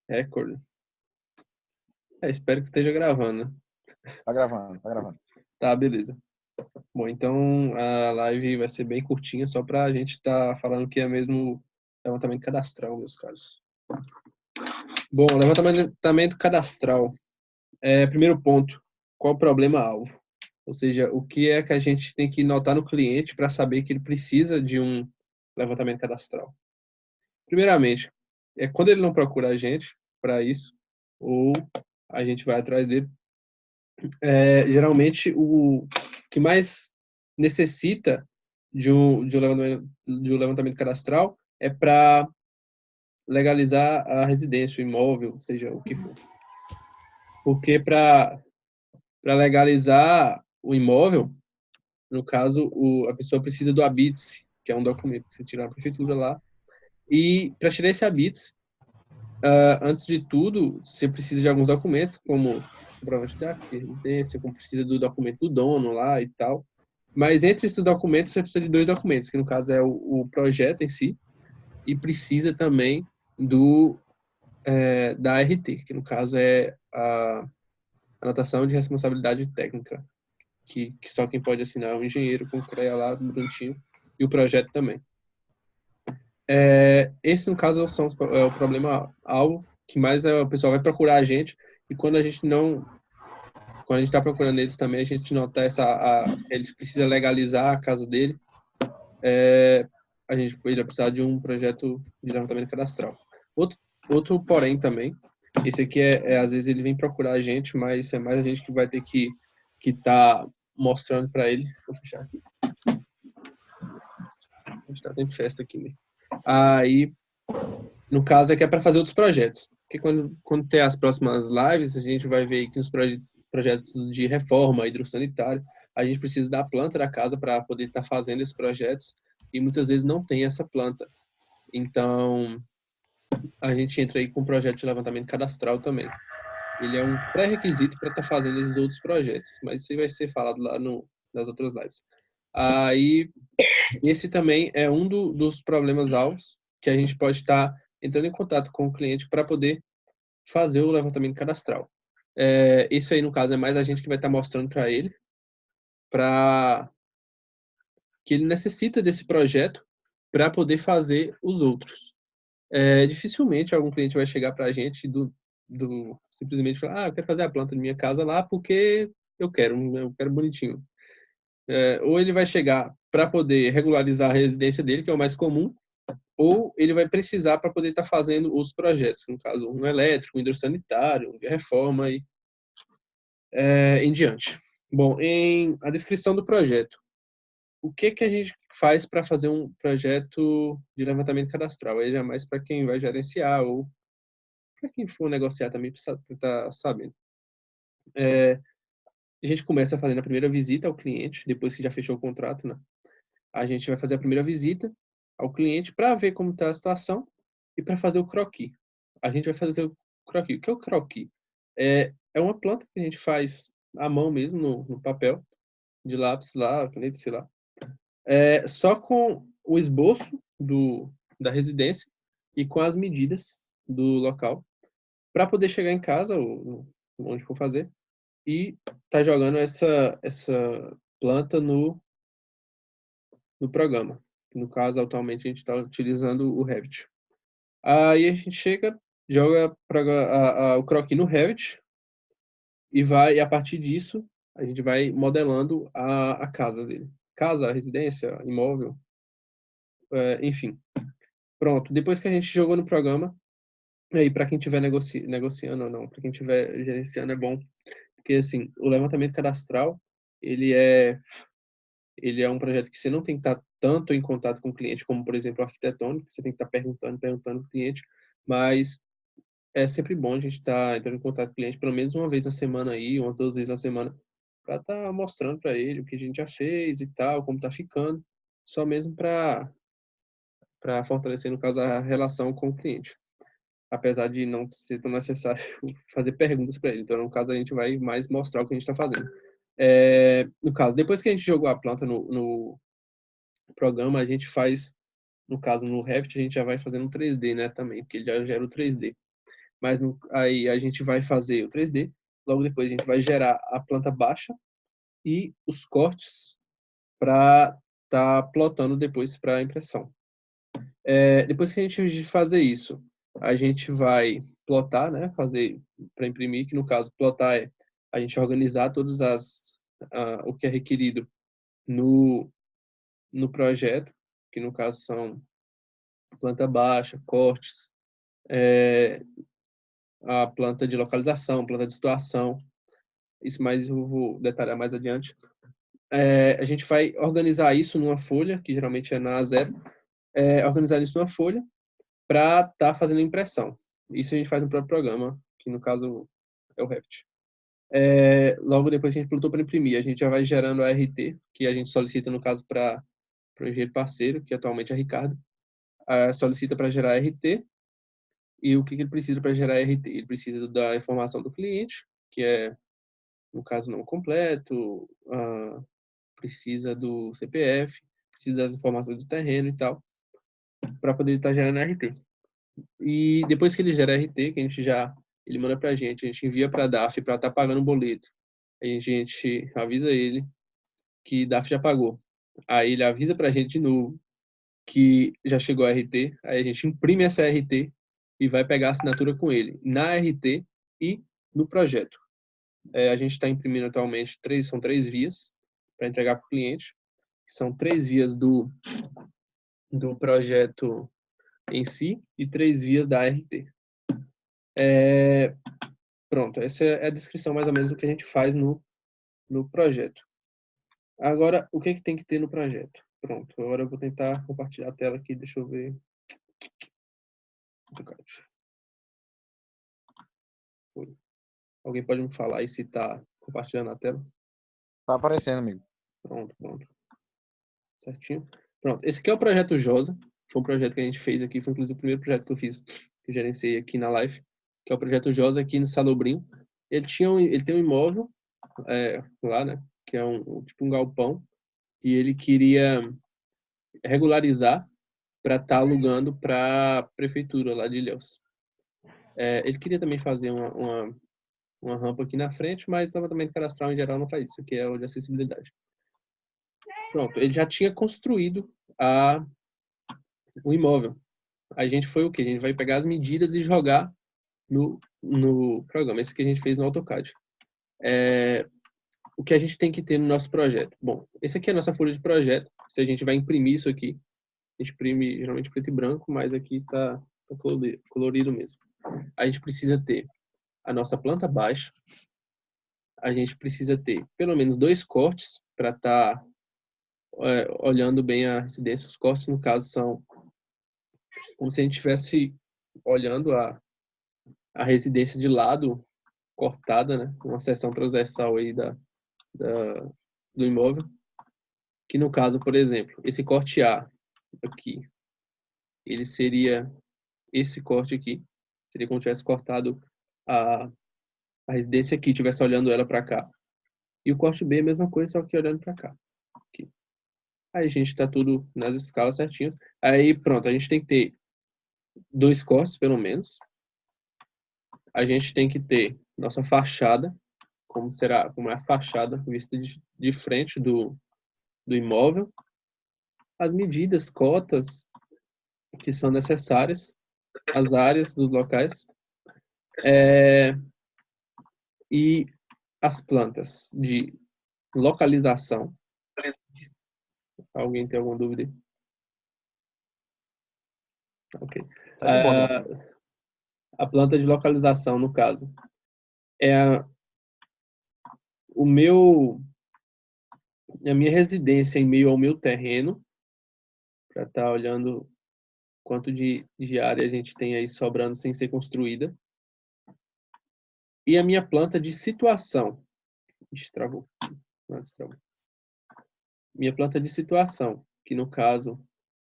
Record. Espero que esteja gravando, né? Tá gravando, tá gravando. Tá, beleza. Bom, então a live vai ser bem curtinha, só pra gente estar falando que é mesmo levantamento cadastral, meus caros. Bom, levantamento cadastral. Primeiro ponto, qual o problema-alvo? Ou seja, o que é que a gente tem que notar no cliente para saber que ele precisa de um levantamento cadastral? Primeiramente, quando ele não procura a gente para isso, ou a gente vai atrás dele, geralmente o que mais necessita de um levantamento cadastral é para legalizar a residência, o imóvel, seja o que for. Porque para legalizar o imóvel, no caso, a pessoa precisa do habite, que é um documento que você tira na prefeitura lá. E para tirar esse habite, antes de tudo, você precisa de alguns documentos, como comprovante de residência, como precisa do documento do dono lá e tal. Mas entre esses documentos, você precisa de dois documentos, que no caso é o projeto em si, e precisa também da ART, que no caso é a anotação de responsabilidade técnica, que só quem pode assinar é o engenheiro com o CREA lá, bonitinho, e o projeto também. Esse, no caso, é o problema-alvo, que mais o pessoal vai procurar a gente, e quando a gente está procurando eles também, a gente nota eles precisam legalizar a casa dele, ele vai precisar de um projeto de levantamento cadastral. Outro porém também, esse aqui às vezes ele vem procurar a gente, mas é mais a gente que vai ter que tá mostrando para ele. Vou fechar aqui. A gente tá tendo festa aqui, né? Aí, no caso, é para fazer outros projetos. Porque quando tem as próximas lives, a gente vai ver que os projetos de reforma hidrossanitária, a gente precisa da planta da casa para poder estar fazendo esses projetos, e muitas vezes não tem essa planta. Então, a gente entra aí com um projeto de levantamento cadastral também. Ele é um pré-requisito para estar fazendo esses outros projetos, mas isso vai ser falado lá nas outras lives. Aí, esse também é um dos problemas-alvos que a gente pode estar entrando em contato com o cliente para poder fazer o levantamento cadastral. Isso aí, no caso, é mais a gente que vai estar mostrando para ele, para que ele necessita desse projeto para poder fazer os outros. Dificilmente algum cliente vai chegar para a gente simplesmente falar, eu quero fazer a planta da minha casa lá porque eu quero bonitinho. Ou ele vai chegar para poder regularizar a residência dele, que é o mais comum, ou ele vai precisar para poder estar fazendo os projetos, no caso, um elétrico, um hidrossanitário, um de reforma e em diante. Bom, em a descrição do projeto. O que a gente faz para fazer um projeto de levantamento cadastral? Aí é mais para quem vai gerenciar ou para quem for negociar também precisa estar sabendo. A gente começa fazendo a primeira visita ao cliente, depois que já fechou o contrato, né? A gente vai fazer a primeira visita ao cliente para ver como está a situação e para fazer o croquis. A gente vai fazer o croquis. O que é o croquis? É uma planta que a gente faz à mão mesmo, no papel, de lápis lá, caneta, sei lá. Só com o esboço da residência e com as medidas do local, para poder chegar em casa, ou onde for fazer, e tá jogando essa planta no programa. No caso, atualmente, a gente está utilizando o Revit. Aí a gente chega, joga o croquis no Revit e a partir disso, a gente vai modelando a casa dele. Casa, residência, imóvel, enfim. Pronto. Depois que a gente jogou no programa, aí para quem estiver negociando ou não, para quem estiver gerenciando é bom, porque assim, o levantamento cadastral, ele é ele é um projeto que você não tem que estar tanto em contato com o cliente, como, por exemplo, o arquitetônico, você tem que estar perguntando para o cliente, mas é sempre bom a gente estar entrando em contato com o cliente pelo menos uma vez na semana aí, umas 2 vezes na semana, para estar mostrando para ele o que a gente já fez e tal, como está ficando, só mesmo para fortalecer, no caso, a relação com o cliente. Apesar de não ser tão necessário fazer perguntas para ele. Então, no caso, a gente vai mais mostrar o que a gente está fazendo. No caso, depois que a gente jogou a planta no programa, a gente faz, no caso, no Revit, a gente já vai fazendo um 3D, né, também, porque ele já gera o 3D. mas aí a gente vai fazer o 3D, logo depois a gente vai gerar a planta baixa e os cortes para estar plotando depois para impressão. Depois que a gente fazer isso, a gente vai plotar, né, fazer para imprimir, que no caso plotar é a gente organizar todas o que é requerido no projeto, que no caso são planta baixa, cortes, a planta de localização, planta de situação, isso mais eu vou detalhar mais adiante. A gente vai organizar isso numa folha, que geralmente é na A0, organizar isso numa folha para estar fazendo impressão. Isso a gente faz no próprio programa, que no caso é o Revit. Logo depois que a gente plotou para imprimir, a gente já vai gerando a RT, que a gente solicita, no caso, para o engenheiro parceiro, que atualmente é Ricardo, solicita para gerar RT. E o que ele precisa para gerar RT? Ele precisa da informação do cliente, que é, no caso, não completo, precisa do CPF, precisa das informações do terreno e tal, para poder estar gerando RT. E depois que ele gera RT, que ele manda para a gente envia para a DAF para estar pagando o boleto. A gente avisa ele que DAF já pagou. Aí ele avisa para a gente de novo que já chegou a RT. Aí a gente imprime essa RT e vai pegar a assinatura com ele na RT e no projeto. A gente está imprimindo atualmente são 3 vias para entregar para o cliente, que são 3 vias do projeto em si e 3 vias da RT. Pronto, essa é a descrição mais ou menos do que a gente faz no projeto. Agora, o que é que tem que ter no projeto? Pronto, agora eu vou tentar compartilhar a tela aqui, deixa eu ver. Alguém pode me falar aí se está compartilhando a tela? Tá aparecendo, amigo. Pronto. Certinho. Pronto, esse aqui é o projeto Josa. Foi um projeto que a gente fez aqui, foi inclusive o primeiro projeto que eu fiz, que eu gerenciei aqui na live, que é o projeto Josa aqui no Salobrinho. Ele tem um imóvel lá, né, que é tipo um galpão, e ele queria regularizar para estar alugando para a prefeitura lá de Ilhéus. Ele queria também fazer uma rampa aqui na frente, mas o levantamento cadastral em geral não faz isso, que é o de acessibilidade. Pronto, ele já tinha construído o imóvel. A gente foi o quê? A gente vai pegar as medidas e jogar no programa. Esse que a gente fez no AutoCAD. O que a gente tem que ter no nosso projeto? Bom, esse aqui é a nossa folha de projeto. Se a gente vai imprimir isso aqui, a gente imprime geralmente preto e branco, mas aqui tá colorido mesmo. A gente precisa ter a nossa planta baixa. A gente precisa ter pelo menos 2 cortes para estar olhando bem a residência. Os cortes, no caso, são como se a gente estivesse olhando a residência de lado, cortada, né? Uma seção transversal aí do imóvel. Que no caso, por exemplo, esse corte A aqui, ele seria esse corte aqui. Seria como se tivesse cortado a residência aqui, estivesse olhando ela para cá. E o corte B é a mesma coisa, só que olhando para cá. Aqui. Aí a gente está tudo nas escalas certinhas. Aí pronto, a gente tem que ter 2 cortes, pelo menos. A gente tem que ter nossa fachada, como é a fachada vista de frente do imóvel, as medidas, cotas que são necessárias, as áreas dos locais, e as plantas de localização. Alguém tem alguma dúvida? Ok. Tá de boa, A planta de localização, no caso, é o meu a minha residência em meio ao meu terreno, para estar olhando quanto de área a gente tem aí sobrando sem ser construída. E a minha planta de situação. Destravou. Não, destravou. Minha planta de situação, que no caso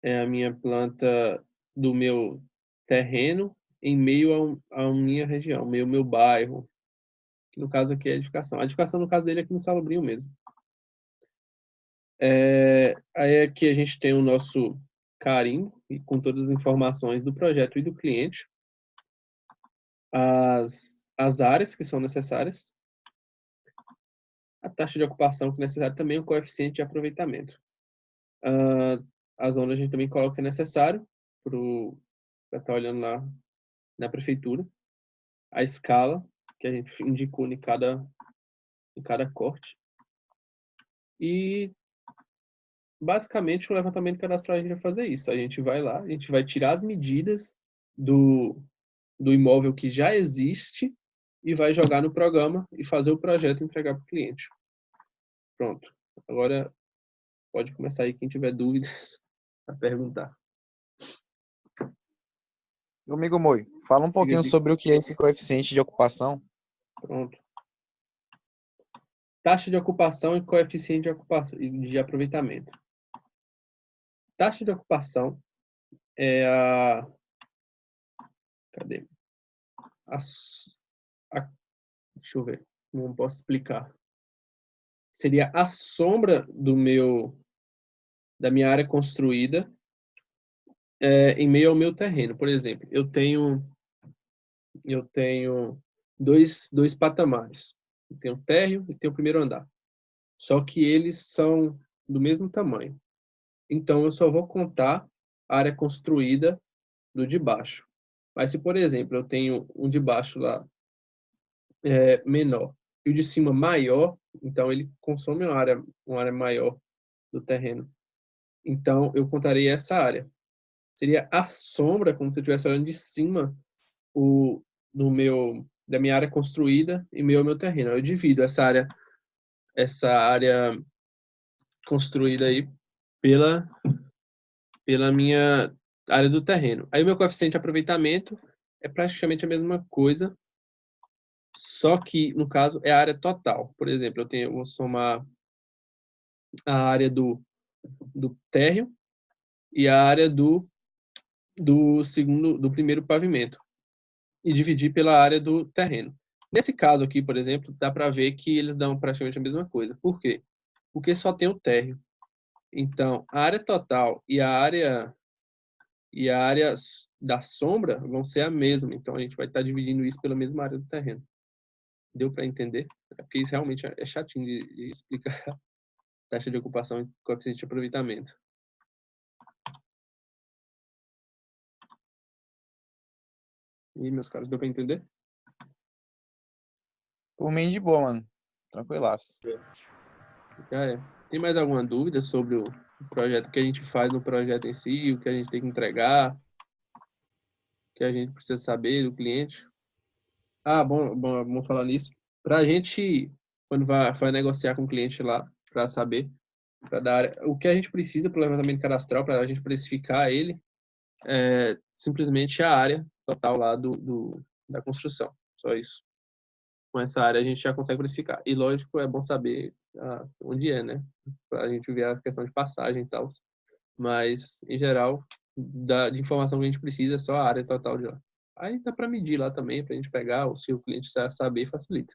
é a minha planta do meu terreno em meio à minha região, meio ao meu bairro, que no caso aqui é a edificação. A edificação, no caso dele, é aqui no Salobrinho mesmo. Aí aqui a gente tem o nosso carimbo, com todas as informações do projeto e do cliente. as áreas que são necessárias, a taxa de ocupação que é necessária, também o coeficiente de aproveitamento. A zona a gente também coloca que é necessário para estar olhando lá na prefeitura, a escala que a gente indicou em cada corte. E basicamente o levantamento cadastral a gente vai fazer isso. A gente vai lá, a gente vai tirar as medidas do imóvel que já existe e vai jogar no programa e fazer o projeto e entregar para o cliente. Pronto. Agora pode começar aí quem tiver dúvidas a perguntar. Amigo Moi, fala um Diga, pouquinho diga. sobre o que é esse coeficiente de ocupação. Pronto. Taxa de ocupação e coeficiente de ocupação de aproveitamento. Taxa de ocupação é a... Cadê? Deixa eu ver. Não posso explicar. Seria a sombra da minha área construída em meio ao meu terreno. Por exemplo, eu tenho dois patamares. Eu tenho o térreo e tenho o primeiro andar. Só que eles são do mesmo tamanho. Então, eu só vou contar a área construída do de baixo. Mas se, por exemplo, eu tenho um de baixo lá menor e o de cima maior, então ele consome uma área maior do terreno. Então, eu contarei essa área. Seria a sombra, como se eu estivesse olhando de cima da minha área construída e meu terreno. Eu divido essa área construída aí pela minha área do terreno. Aí o meu coeficiente de aproveitamento é praticamente a mesma coisa, só que, no caso, é a área total. Por exemplo, eu vou somar a área do térreo e a área do primeiro pavimento e dividir pela área do terreno. Nesse caso aqui, por exemplo, dá para ver que eles dão praticamente a mesma coisa. Por quê? Porque só tem o térreo. Então, a área total e a área da sombra vão ser a mesma. Então, a gente vai estar dividindo isso pela mesma área do terreno. Deu para entender? É porque isso realmente é chatinho de explicar taxa de ocupação e coeficiente de aproveitamento. E, meus caros, deu para entender? Por mim, de boa, mano. Tranquilaço. Tem mais alguma dúvida sobre o projeto que a gente faz no projeto em si, o que a gente tem que entregar, o que a gente precisa saber do cliente? Ah, bom falar nisso. Para a gente, quando vai negociar com o cliente lá, para saber, para dar o que a gente precisa para o levantamento cadastral, para a gente precificar ele, é simplesmente a área total lá da construção. Só isso. Com essa área a gente já consegue precificar. E lógico, é bom saber onde é, né? Para a gente ver a questão de passagem e tal. Mas, em geral, de informação que a gente precisa é só a área total de lá. Aí dá para medir lá também, para a gente pegar, ou se o cliente saber, facilita.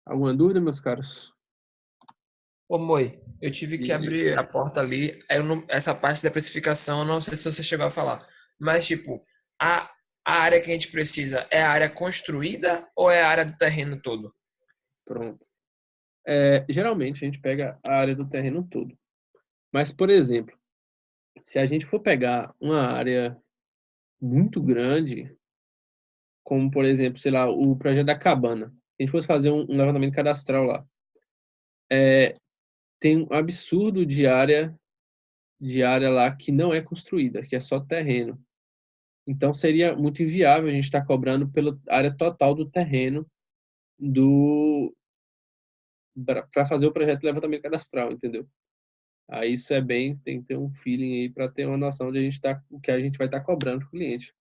Alguma dúvida, meus caros? Ô, Moi, eu tive que Diga, diga. abrir a porta ali. Essa parte da precificação, eu não sei se você chegou a falar. Mas, tipo, a, a área que a gente precisa é a área construída ou é a área do terreno todo? Pronto. Geralmente a gente pega a área do terreno todo. Mas, por exemplo, se a gente for pegar uma área muito grande, como, por exemplo, sei lá, o projeto da cabana, se a gente fosse fazer um levantamento cadastral lá, tem um absurdo de área lá que não é construída, que é só terreno. Então seria muito inviável a gente estar cobrando pela área total do terreno para fazer o projeto de levantamento cadastral, entendeu? Aí isso tem que ter um feeling aí para ter uma noção de o que a gente vai estar cobrando para o cliente.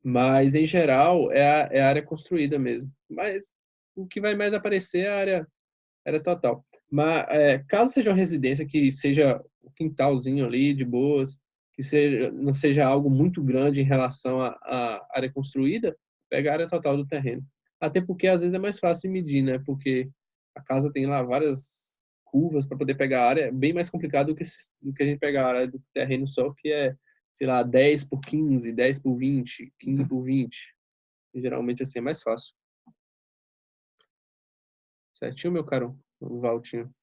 Mas em geral é a área construída mesmo. Mas o que vai mais aparecer é a área total. Mas caso seja uma residência que seja um quintalzinho ali de boas, que não seja algo muito grande em relação à área construída, pega a área total do terreno. Até porque às vezes é mais fácil de medir, né? Porque a casa tem lá várias curvas para poder pegar a área. É bem mais complicado do que a gente pegar a área do terreno só, que é sei lá, 10 por 15, 10 por 20, 15 por 20. E, geralmente assim é mais fácil. Certinho, meu caro? O Valtinho.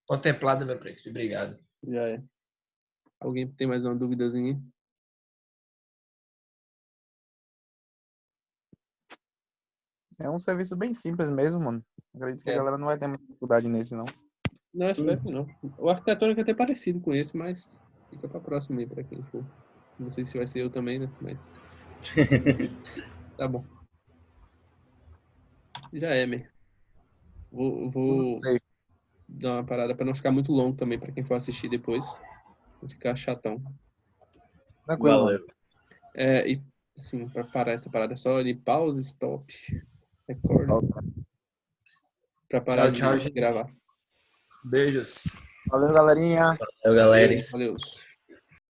Contemplado, meu príncipe. Obrigado. Já é. Alguém tem mais uma duvidazinha? É um serviço bem simples mesmo, mano. Acredito que a É. galera não vai ter muita dificuldade nesse, não. Não, espero que não. O arquitetônico é até parecido com esse, mas fica pra próxima aí, pra quem for. Não sei se vai ser eu também, né? Mas tá bom. Já é, man. Vou Safe. dar uma parada pra não ficar muito longo também, pra quem for assistir depois. Não ficar chatão. Tranquilo, Valeu. mano. E sim, pra parar essa parada é só de pause, stop, record, pra parar Tchau, tchau, de gente. gravar. Beijos. Valeu, galerinha. Valeu, galera. Valeu.